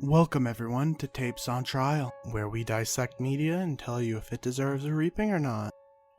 Welcome everyone to Tapes on Trial, where we dissect media and tell you if it deserves a reaping or not.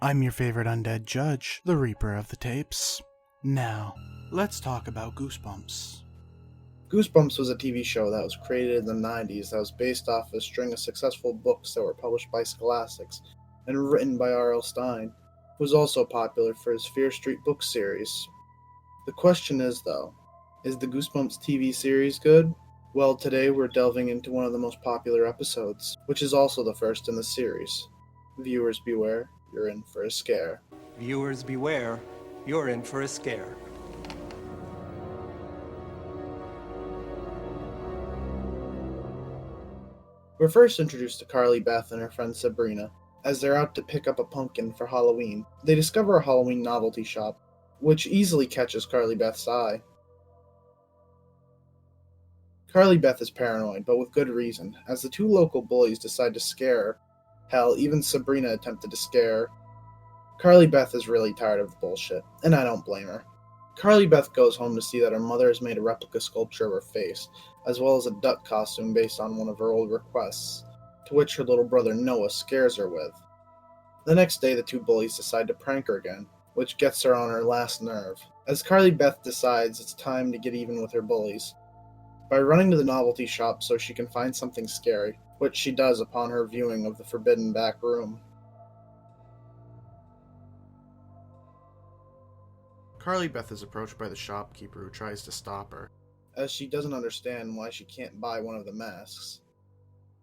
I'm your favorite undead judge, the Reaper of the Tapes. Now, let's talk about Goosebumps. Goosebumps was a TV show that was created in the 90s that was based off a string of successful books that were published by Scholastics and written by R.L. Stine, who was also popular for his Fear Street book series. The question is, though, is the Goosebumps TV series good? Well, today we're delving into one of the most popular episodes, which is also the first in the series. Viewers beware, you're in for a scare. Viewers beware, you're in for a scare. We're first introduced to Carly Beth and her friend Sabrina. As they're out to pick up a pumpkin for Halloween, they discover a Halloween novelty shop, which easily catches Carly Beth's eye. Carly Beth is paranoid, but with good reason, as the two local bullies decide to scare her. Hell, even Sabrina attempted to scare her. Carly Beth is really tired of the bullshit, and I don't blame her. Carly Beth goes home to see that her mother has made a replica sculpture of her face, as well as a duck costume based on one of her old requests, to which her little brother Noah scares her with. The next day, the two bullies decide to prank her again, which gets her on her last nerve, as Carly Beth decides it's time to get even with her bullies, by running to the novelty shop so she can find something scary, which she does upon her viewing of the forbidden back room. Carly Beth is approached by the shopkeeper who tries to stop her, as she doesn't understand why she can't buy one of the masks.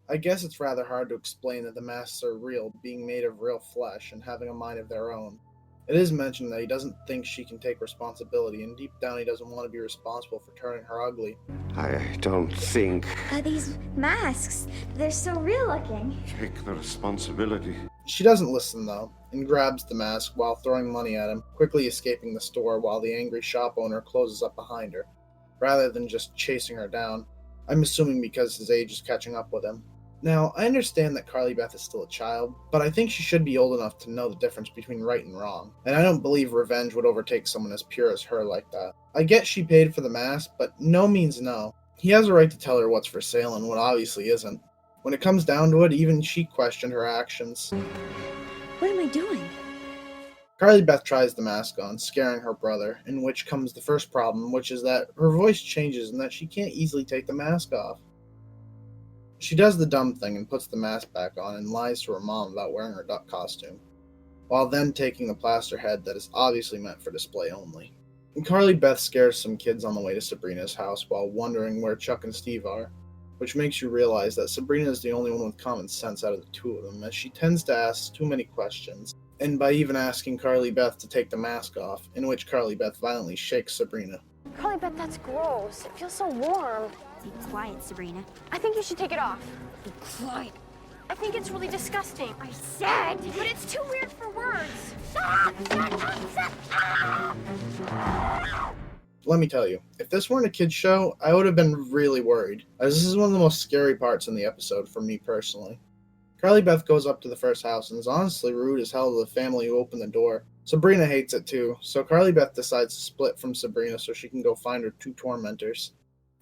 I guess it's rather hard to explain that the masks are real, being made of real flesh and having a mind of their own. It is mentioned that he doesn't think she can take responsibility, and deep down he doesn't want to be responsible for turning her ugly. I don't think. These masks, they're so real looking. Take the responsibility. She doesn't listen, though, and grabs the mask while throwing money at him, quickly escaping the store while the angry shop owner closes up behind her, rather than just chasing her down. I'm assuming because his age is catching up with him. Now, I understand that Carly Beth is still a child, but I think she should be old enough to know the difference between right and wrong, and I don't believe revenge would overtake someone as pure as her like that. I get she paid for the mask, but no means no. He has a right to tell her what's for sale and what obviously isn't. When it comes down to it, even she questioned her actions. What am I doing? Carly Beth tries the mask on, scaring her brother, in which comes the first problem, which is that her voice changes and that she can't easily take the mask off. She does the dumb thing and puts the mask back on and lies to her mom about wearing her duck costume, while then taking the plaster head that is obviously meant for display only. And Carly Beth scares some kids on the way to Sabrina's house while wondering where Chuck and Steve are, which makes you realize that Sabrina is the only one with common sense out of the two of them, as she tends to ask too many questions, and by even asking Carly Beth to take the mask off, in which Carly Beth violently shakes Sabrina. Carly Beth, that's gross. It feels so warm. Be quiet, Sabrina. I think you should take it off. Be quiet. I think it's really disgusting. I said. But it's too weird for words. Let me tell you, if this weren't a kid's show, I would have been really worried, as this is one of the most scary parts in the episode for me personally. Carly Beth goes up to the first house and is honestly rude as hell to the family who opened the door. Sabrina hates it too, so Carly Beth decides to split from Sabrina so she can go find her two tormentors,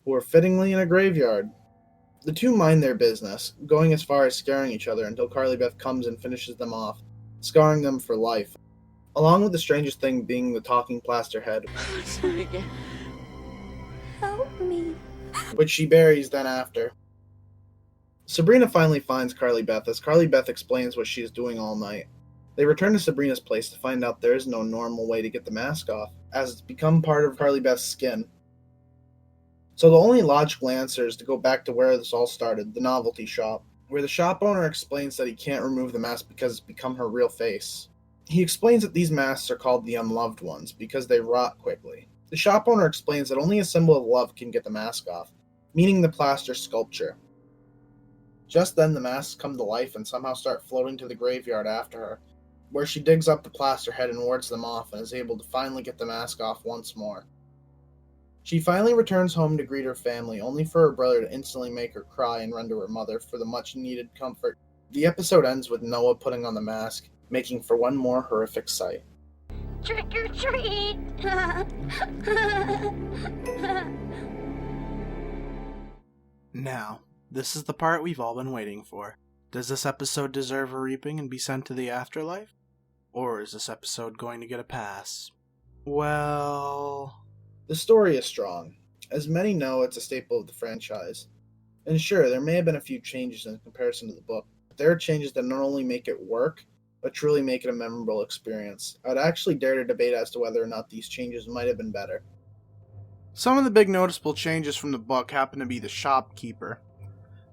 who are fittingly in a graveyard. The two mind their business, going as far as scaring each other until Carly Beth comes and finishes them off, scarring them for life, along with the strangest thing being the talking plaster head, Help me. which she buries then after. Sabrina finally finds Carly Beth as Carly Beth explains what she is doing all night. They return to Sabrina's place to find out there is no normal way to get the mask off, as it's become part of Carly Beth's skin. So the only logical answer is to go back to where this all started, the novelty shop, where the shop owner explains that he can't remove the mask because it's become her real face. He explains that these masks are called the unloved ones because they rot quickly. The shop owner explains that only a symbol of love can get the mask off, meaning the plaster sculpture. Just then the masks come to life and somehow start floating to the graveyard after her, where she digs up the plaster head and wards them off and is able to finally get the mask off once more. She finally returns home to greet her family, only for her brother to instantly make her cry and run to her mother for the much-needed comfort. The episode ends with Noah putting on the mask, making for one more horrific sight. Trick or treat! Now, This is the part we've all been waiting for. Does this episode deserve a reaping and be sent to the afterlife? Or is this episode going to get a pass? Well... The story is strong. As many know, it's a staple of the franchise. And sure, there may have been a few changes in comparison to the book, but there are changes that not only make it work, but truly make it a memorable experience. I'd actually dare to debate as to whether or not these changes might have been better. Some of the big noticeable changes from the book happen to be the shopkeeper.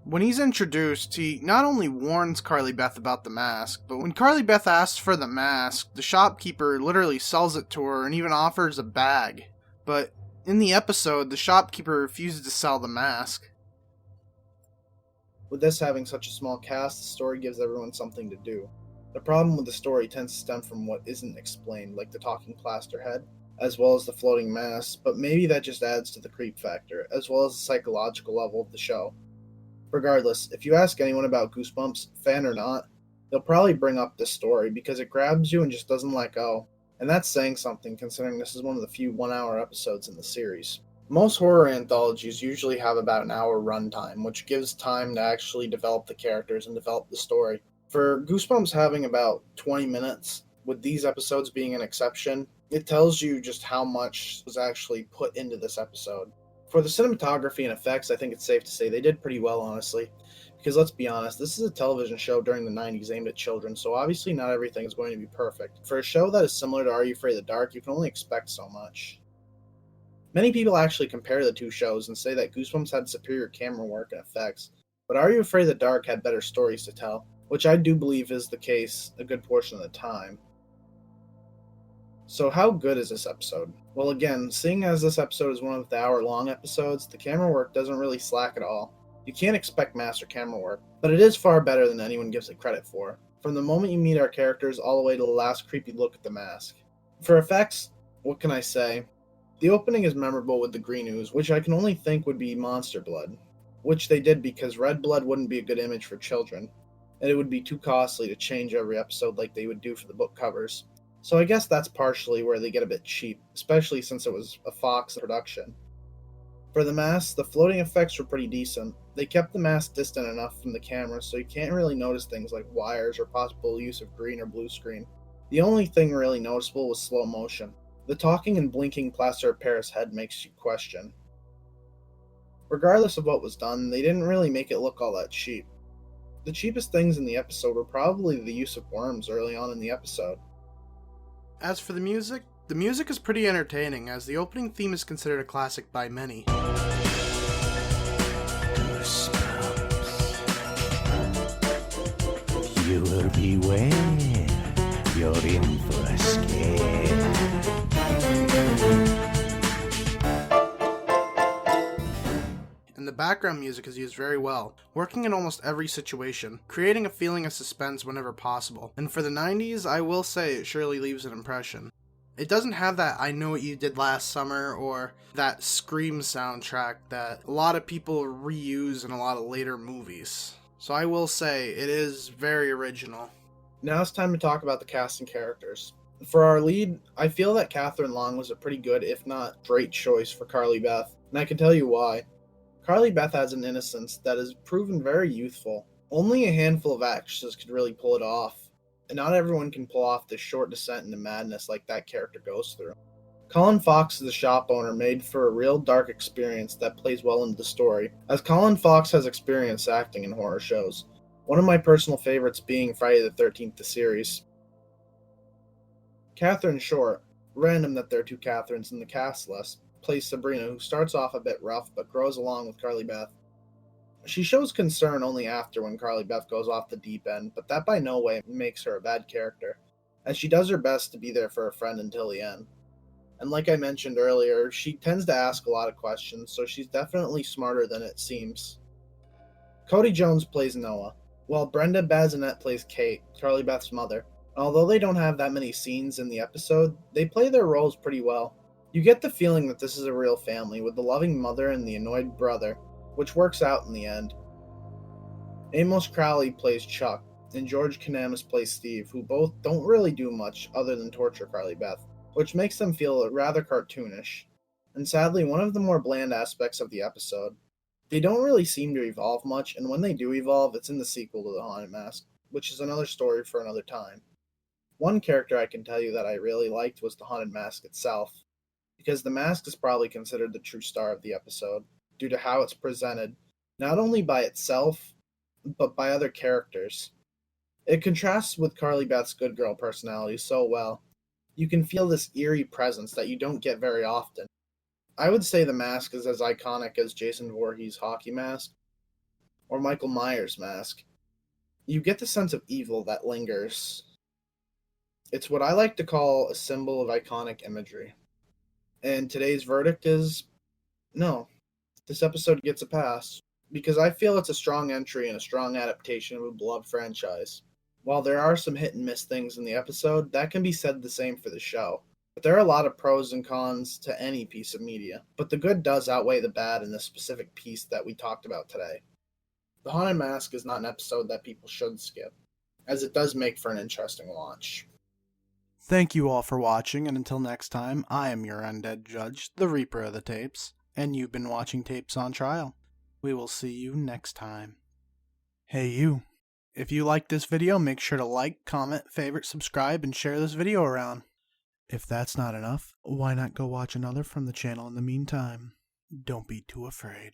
When he's introduced, he not only warns Carly Beth about the mask, but when Carly Beth asks for the mask, the shopkeeper literally sells it to her and even offers a bag. But in the episode, the shopkeeper refuses to sell the mask. With this having such a small cast, the story gives everyone something to do. The problem with the story tends to stem from what isn't explained, like the talking plaster head, as well as the floating mask, but maybe that just adds to the creep factor, as well as the psychological level of the show. Regardless, if you ask anyone about Goosebumps, fan or not, they'll probably bring up this story because it grabs you and just doesn't let go. And that's saying something considering this is one of the few 1-hour episodes in the series. Most horror anthologies usually have about an hour runtime, which gives time to actually develop the characters and develop the story. For Goosebumps having about 20 minutes, with these episodes being an exception, it tells you just how much was actually put into this episode. For the cinematography and effects, I think it's safe to say they did pretty well, honestly. Because let's be honest, this is a television show during the 90s aimed at children, so obviously not everything is going to be perfect. For a show that is similar to Are You Afraid of the Dark, you can only expect so much. Many people actually compare the two shows and say that Goosebumps had superior camera work and effects, but Are You Afraid of the Dark had better stories to tell, which I do believe is the case a good portion of the time. So how good is this episode? Well, again, seeing as this episode is one of the hour-long episodes, the camera work doesn't really slack at all. You can't expect master camera work, but it is far better than anyone gives it credit for, from the moment you meet our characters all the way to the last creepy look at the mask. For effects, what can I say? The opening is memorable with the green ooze, which I can only think would be monster blood, which they did because red blood wouldn't be a good image for children, and it would be too costly to change every episode like they would do for the book covers. So I guess that's partially where they get a bit cheap, especially since it was a Fox production. For the mask, the floating effects were pretty decent. They kept the mask distant enough from the camera so you can't really notice things like wires or possible use of green or blue screen. The only thing really noticeable was slow motion. The talking and blinking plaster of Paris head makes you question. Regardless of what was done, they didn't really make it look all that cheap. The cheapest things in the episode were probably the use of worms early on in the episode. As for the music is pretty entertaining, as the opening theme is considered a classic by many. Goosebumps. You will beware. You're in for a scare. And the background music is used very well, working in almost every situation, creating a feeling of suspense whenever possible. And for the 90s, I will say it surely leaves an impression. It doesn't have that I Know What You Did Last Summer or that Scream soundtrack that a lot of people reuse in a lot of later movies. So I will say it is very original. Now it's time to talk about the cast and characters. For our lead, I feel that Catherine Long was a pretty good, if not great choice for Carly Beth, and I can tell you why. Carly Beth has an innocence that is proven very youthful. Only a handful of actresses could really pull it off, and not everyone can pull off this short descent into madness like that character goes through. Colin Fox as the shop owner made for a real dark experience that plays well into the story, as Colin Fox has experience acting in horror shows, one of my personal favorites being Friday the 13th the series. Catherine Short, random that there are two Catherines in the cast list, plays Sabrina, who starts off a bit rough but grows along with Carly Beth. She shows concern only after when Carly Beth goes off the deep end, but that by no way makes her a bad character, as she does her best to be there for her friend until the end. And like I mentioned earlier, she tends to ask a lot of questions, so she's definitely smarter than it seems. Cody Jones plays Noah, while Brenda Bazinet plays Kate, Carly Beth's mother. Although they don't have that many scenes in the episode, they play their roles pretty well. You get the feeling that this is a real family, with the loving mother and the annoyed brother, which works out in the end. Amos Crowley plays Chuck, and George Kanamis plays Steve, who both don't really do much other than torture Carly Beth, which makes them feel rather cartoonish. And sadly, one of the more bland aspects of the episode, They don't really seem to evolve much, and when they do evolve, it's in the sequel to The Haunted Mask, which is another story for another time. One character I can tell you that I really liked was the Haunted Mask itself, because the mask is probably considered the true star of the episode, due to how it's presented, not only by itself, but by other characters. It contrasts with Carly Beth's good girl personality so well. You can feel this eerie presence that you don't get very often. I would say the mask is as iconic as Jason Voorhees' hockey mask, or Michael Myers' mask. You get the sense of evil that lingers. It's what I like to call a symbol of iconic imagery. And today's verdict is no. This episode gets a pass, because I feel it's a strong entry and a strong adaptation of a beloved franchise. While there are some hit and miss things in the episode, that can be said the same for the show. But there are a lot of pros and cons to any piece of media. But the good does outweigh the bad in this specific piece that we talked about today. The Haunted Mask is not an episode that people should skip, as it does make for an interesting watch. Thank you all for watching, and until next time, I am your undead judge, the Reaper of the Tapes, and you've been watching Tapes on Trial. We will see you next time. Hey you, if you liked this video, make sure to like, comment, favorite, subscribe, and share this video around. If that's not enough, why not go watch another from the channel in the meantime? Don't be too afraid.